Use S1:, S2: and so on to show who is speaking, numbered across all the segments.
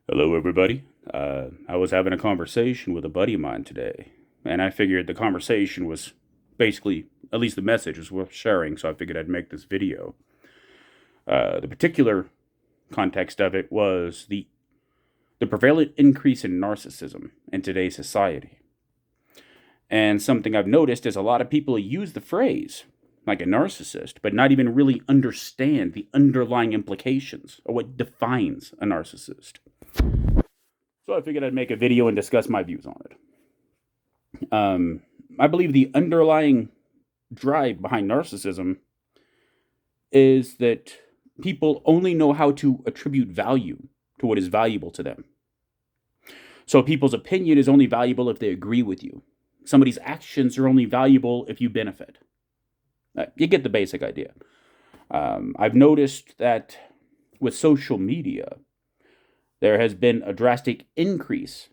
S1: Hello, everybody. I was having a conversation with a buddy of mine today, and I figured the conversation was basically, at least the message was worth sharing, so I figured I'd make this video. The particular context of it was the prevalent increase in narcissism in today's society. And something I've noticed is a lot of people use the phrase like a narcissist, but not even really understand the underlying implications or what defines a narcissist. So I figured I'd make a video and discuss my views on it. I believe the underlying drive behind narcissism is that people only know how to attribute value to what is valuable to them. So people's opinion is only valuable if they agree with you. Somebody's actions are only valuable if you benefit. You get the basic idea. I've noticed that with social media, there has been a drastic increase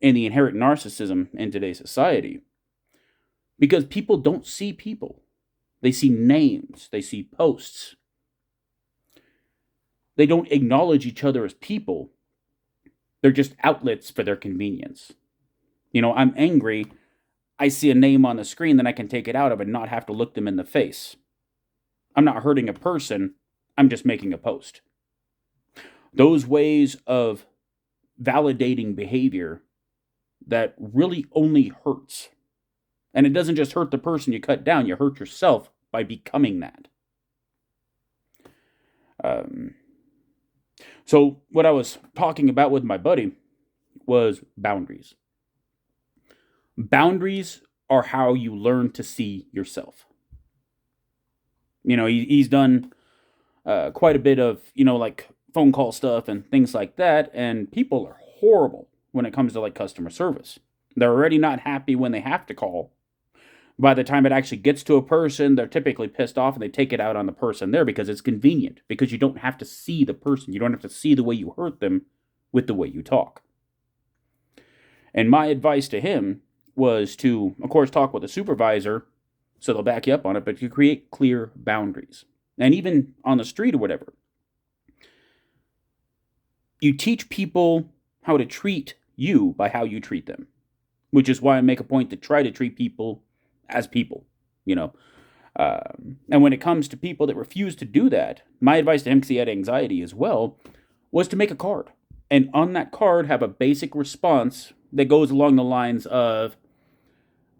S1: in the inherent narcissism in today's society because people don't see people. They see names, they see posts. They don't acknowledge each other as people. They're just outlets for their convenience. I'm angry. I see a name on the screen, then I can take it out of and not have to look them in the face. I'm not hurting a person. I'm just making a post. Those ways of validating behavior that really only hurts. And it doesn't just hurt the person you cut down, you hurt yourself by becoming that. So what I was talking about with my buddy was boundaries. Boundaries are how you learn to see yourself. He's done quite a bit of, like phone call stuff and things like that, and people are horrible when it comes to like customer service. They're already not happy when they have to call. By the time it actually gets to a person, they're typically pissed off and they take it out on the person there because it's convenient, because you don't have to see the person. You don't have to see the way you hurt them with the way you talk. And my advice to him was to, of course, talk with a supervisor so they'll back you up on it, but to create clear boundaries. And even on the street or whatever, you teach people how to treat you by how you treat them, which is why I make a point to try to treat people as people, And when it comes to people that refuse to do that, my advice to him, because he had anxiety as well, was to make a card. And on that card, have a basic response that goes along the lines of,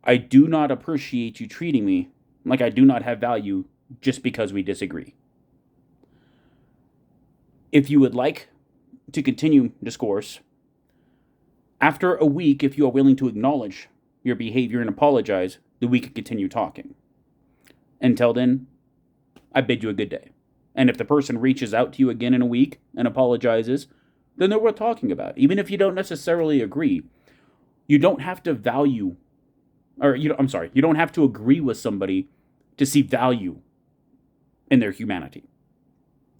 S1: I do not appreciate you treating me like I do not have value just because we disagree. If you would like to continue discourse, after a week, if you are willing to acknowledge your behavior and apologize, then we can continue talking. Until then, I bid you a good day. And if the person reaches out to you again in a week and apologizes, then they're worth talking about. Even if you don't necessarily agree, you don't have to you don't have to agree with somebody to see value in their humanity.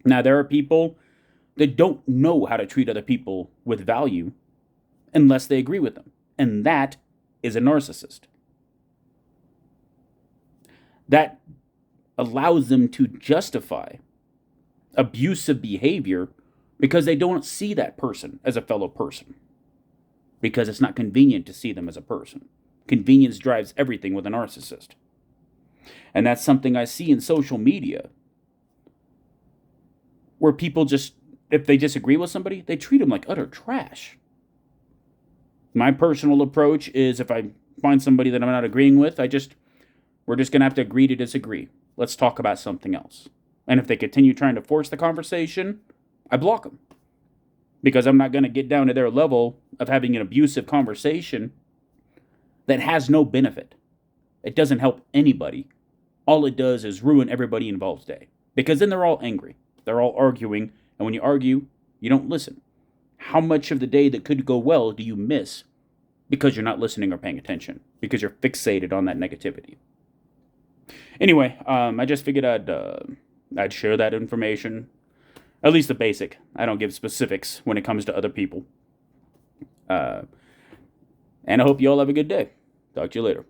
S1: Now, there are people that don't know how to treat other people with value unless they agree with them. And that is a narcissist. That allows them to justify abusive behavior because they don't see that person as a fellow person. Because it's not convenient to see them as a person. Convenience drives everything with a narcissist. And that's something I see in social media, where people just, if they disagree with somebody, they treat them like utter trash. My personal approach is, if I find somebody that I'm not agreeing with, we're just going to have to agree to disagree. Let's talk about something else. And if they continue trying to force the conversation, I block them. Because I'm not going to get down to their level of having an abusive conversation that has no benefit. It doesn't help anybody. All it does is ruin everybody involved's day. Because then they're all angry. They're all arguing. And when you argue, you don't listen. How much of the day that could go well do you miss because you're not listening or paying attention? Because you're fixated on that negativity. Anyway, I just figured I'd share that information. At least the basic. I don't give specifics when it comes to other people. And I hope you all have a good day. Talk to you later.